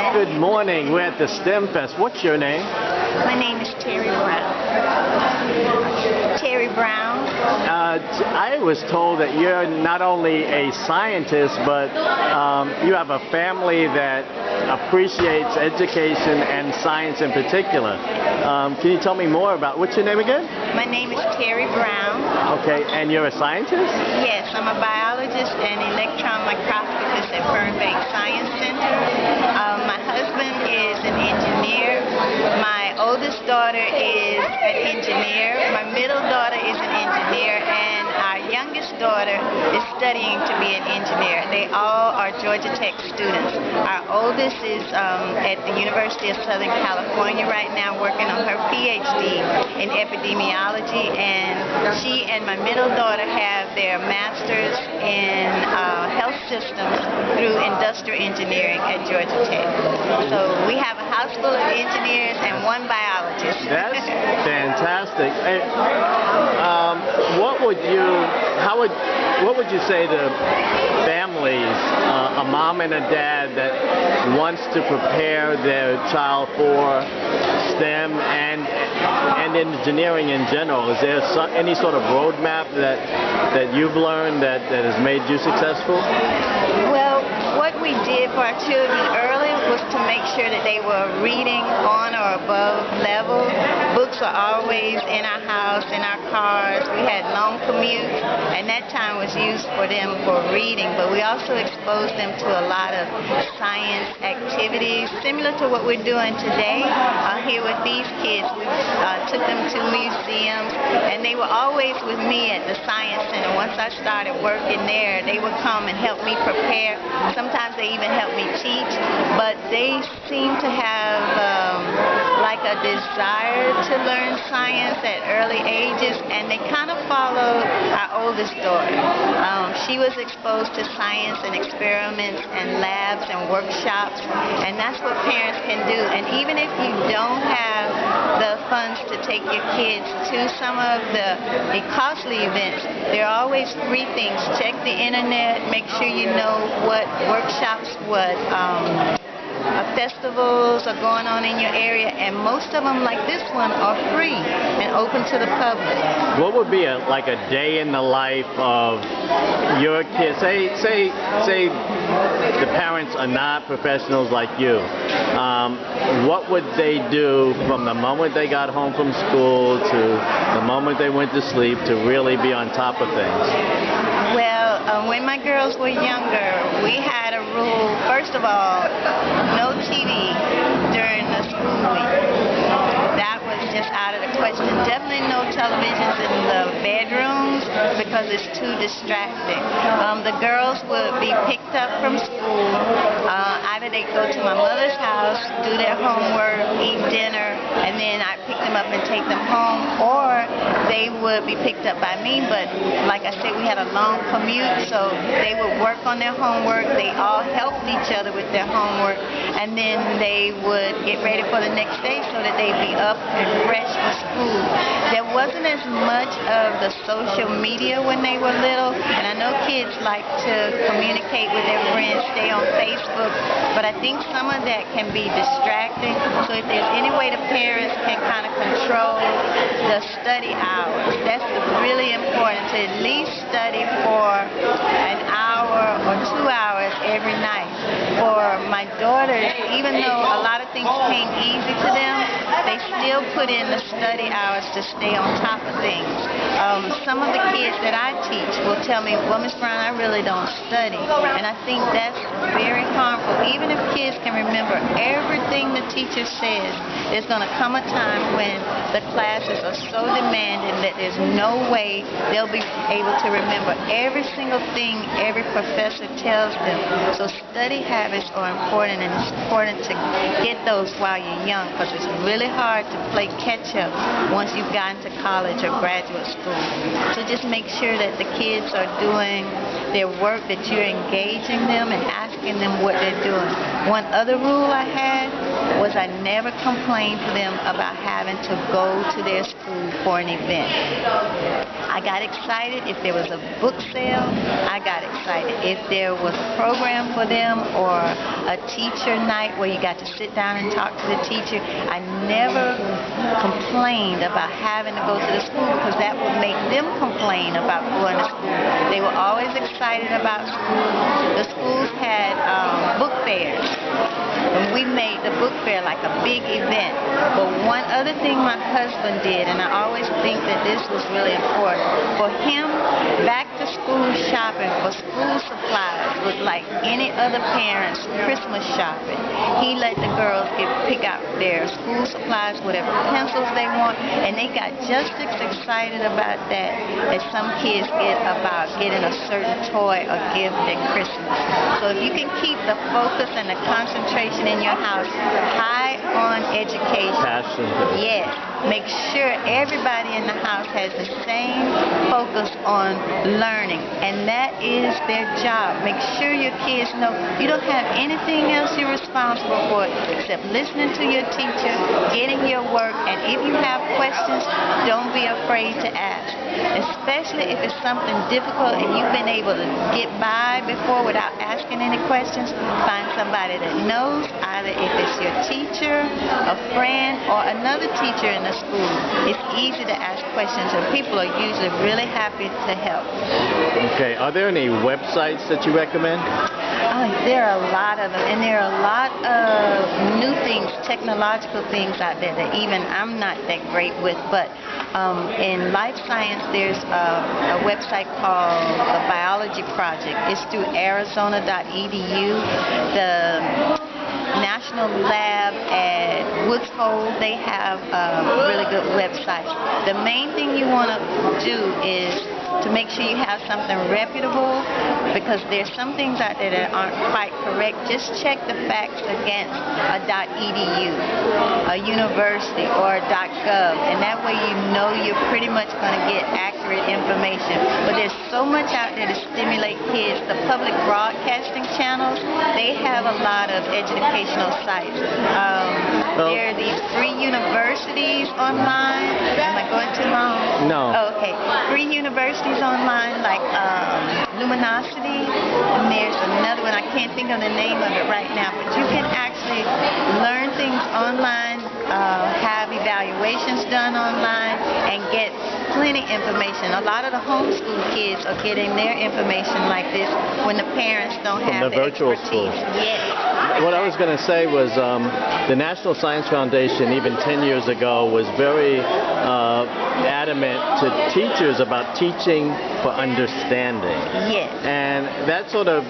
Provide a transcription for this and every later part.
Good morning. We're at the STEM Fest. What's your name? My name is Terri Brown. Terri Brown. I was told that you're not only a scientist, but you have a family that appreciates education and science in particular. Can you tell me more about what's your name again? My name is Terri Brown. Okay, and you're a scientist? Yes, I'm a biologist and electron microscopist at Fernbank Science Center. My husband is an engineer. My oldest daughter is an engineer. My middle daughter is an engineer, and our youngest daughter is studying to be an engineer. They all are Georgia Tech students. Our oldest is at the University of Southern California right now working on her PhD in epidemiology, and she and my middle daughter have their master's in health systems through industrial engineering at Georgia Tech. So we have a house full of engineers and one biologist. That's fantastic. Hey, what would you say to families, a mom and a dad that wants to prepare their child for STEM and engineering in general? Is there any sort of roadmap that you've learned that has made you successful? Well, what we did for our children early was to make sure that they were reading on or above level. Books were always in our house, in our cars. We had long commutes, and that time was used for them for reading, but we also exposed them to a lot of science activities, similar to what we're doing today here with these kids. We took them to museums, and they were always with me at the Science Center. Once I started working there, they would come and help me prepare. Sometimes they even help me teach, but they seem to have like a desire to learn science at early ages, and they kind of followed our oldest daughter. She was exposed to science and experiments and labs and workshops, and that's what parents can do. And even if you don't have the funds to take your kids to some of the costly events, there are always free things. Check the internet, make sure you know what workshops, what festivals are going on in your area, and most of them, like this one, are free and open to the public. What would be like a day in the life of your kids? Say the parents are not professionals like you. What would they do from the moment they got home from school to the moment they went to sleep to really be on top of things? Well, when my girls were younger, we had a rule. First of all, no TV during the school week. That was just out of the question. Definitely no televisions in the bedrooms because it's too distracting. The girls would be picked up from school. Either they go to my mother's house, do their homework, eat dinner, and then I pick them up and take them home, or they would be picked up by me. But like I said, we had a long commute, so they would work on their homework. They all helped each other with their homework, and then they would get ready for the next day so that they'd be up and fresh for school. There wasn't as much of the social media when they were little, and I know kids like to communicate with their friends, stay on Facebook, but I think some of that can be distracting. So if there's any way the parents can kind of control the study hours, that's really important, to at least study for an hour or 2 hours every night. For my daughters, even though a lot of things came easy to them, they still put in the study hours to stay on top of things. Some of the kids that I teach will tell me, well, Ms. Brown, I really don't study. And I think that's very harmful. Even if kids can remember everything the teacher says, there's going to come a time when the classes are so demanding that there's no way they'll be able to remember every single thing every professor tells them. So study habits are important, and it's important to get those while you're young, because it's really hard to play catch-up once you've gotten to college or graduate school. So just make sure that the kids are doing their work, that you're engaging them and asking them what they're doing. One other rule I had was I never complained to them about having to go to their school for an event. I got excited if there was a book sale. I got excited if there was a program for them or a teacher night where you got to sit down and talk to the teacher. I never complained about having to go to the school because that would make them complain about going to school. They were always excited about school. The schools had book fairs. And we made the book fair like a big event. But one other thing my husband did, and I always think that this was really important, for him, back to school shopping for school supplies was like any other parent's Christmas shopping. He let the girls pick out their school supplies, whatever pencils they want, and they got just as excited about that as some kids get about getting a certain toy or gift at Christmas. So if you can keep the focus and the concentration in your house high on education. Passion. Yes. Make sure everybody in the house has the same focus on learning, and that is their job. Make sure your kids know you don't have anything else you're responsible for except listening to your teacher, getting your work, and if you have questions, don't be afraid to ask. Especially if it's something difficult and you've been able to get by before without asking any questions, find somebody that knows, either if it's your teacher, a friend, or another teacher in the school. It's easy to ask questions and people are usually really happy to help. Okay, are there any websites that you recommend? Oh, there are a lot of them, and there are a lot of new things, technological things out there that even I'm not that great with, but in life science there's a website called the Biology Project. It's through arizona.edu. The National Lab at Woods Hole, they have really good websites. The main thing you want to do is to make sure you have something reputable, because there's some things out there that aren't quite correct. Just check the facts against a .edu, a university, or a .gov, and that way you know you're pretty much going to get accurate information. But there's so much out there to stimulate kids. The public broadcasting channels, they have a lot of educational sites. There are these free universities online. Am I going too long? No. Oh, okay. Free universities online like Luminosity, and there's another one, I can't think of the name of it right now, but you can actually learn things online, have evaluations done online, and get plenty information. A lot of the homeschool kids are getting their information like this when the parents don't have the virtual expertise. schools. Yes. What I was going to say was the National Science Foundation, even 10 years ago, was very adamant to teachers about teaching for understanding. Yes. And that sort of,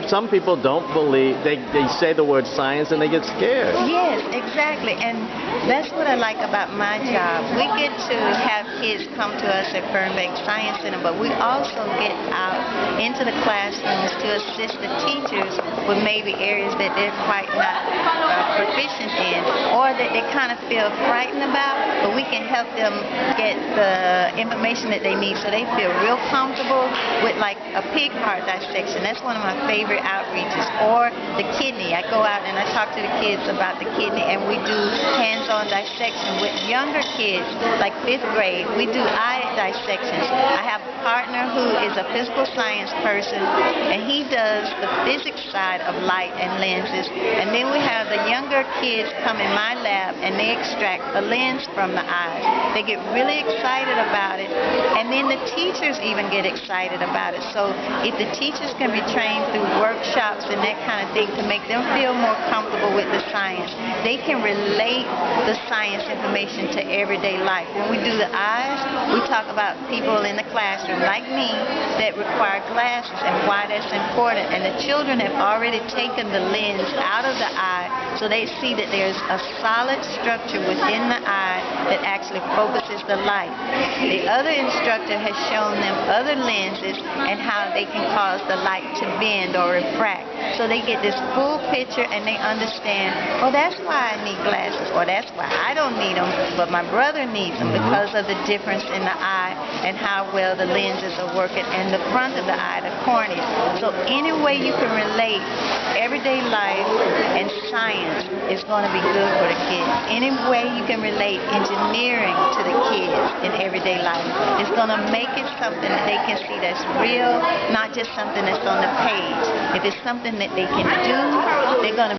some people don't believe, they say the word science and they get scared. Yes, exactly. And that's what I like about my job. We get to have kids come to us at Fernbank Science Center, but we also get out into the classrooms to assist the teachers with maybe areas that they're quite not proficient in, or that they kind of feel frightened about, but we can help them get the information that they need so they feel real comfortable with, like a pig heart dissection. That's one of my favorite outreaches. Or the kidney. I go out and I talk to the kids about the kidney, and we do hands-on dissection with younger kids, like 5th grade. We do eye dissections. I have a partner who is a physical science person, and he does the physics side of light and lenses. And then we have the younger kids come in my lab, and they extract a lens from the eyes. They get really excited about it, and then the teachers even get excited about it. So if the teachers can be trained through workshops and that kind of thing to make them feel more comfortable with the science, they can relate the science information to everyday life. When we do the eyes, we talk about people in the classroom like me that require glasses and why that's important. And the children have already taken the lens out of the eye, so they see that there's a solid structure within the eye that actually focuses the light. The other instructor has shown them other lenses and how they can cause the light to bend or refract. So they get this full picture and they understand, oh, that's why I need glasses, or that's why I don't need them, but my brother needs them, because of the difference in the eye and how well the lenses are working, and the front of the eye, the cornea. So any way you can relate everyday life and science is going to be good for the kids. Any way you can relate engineering to the kids in everyday life is going to make it something that they can see that's real, not just something that's on the page. If it's something that they can do, they're going to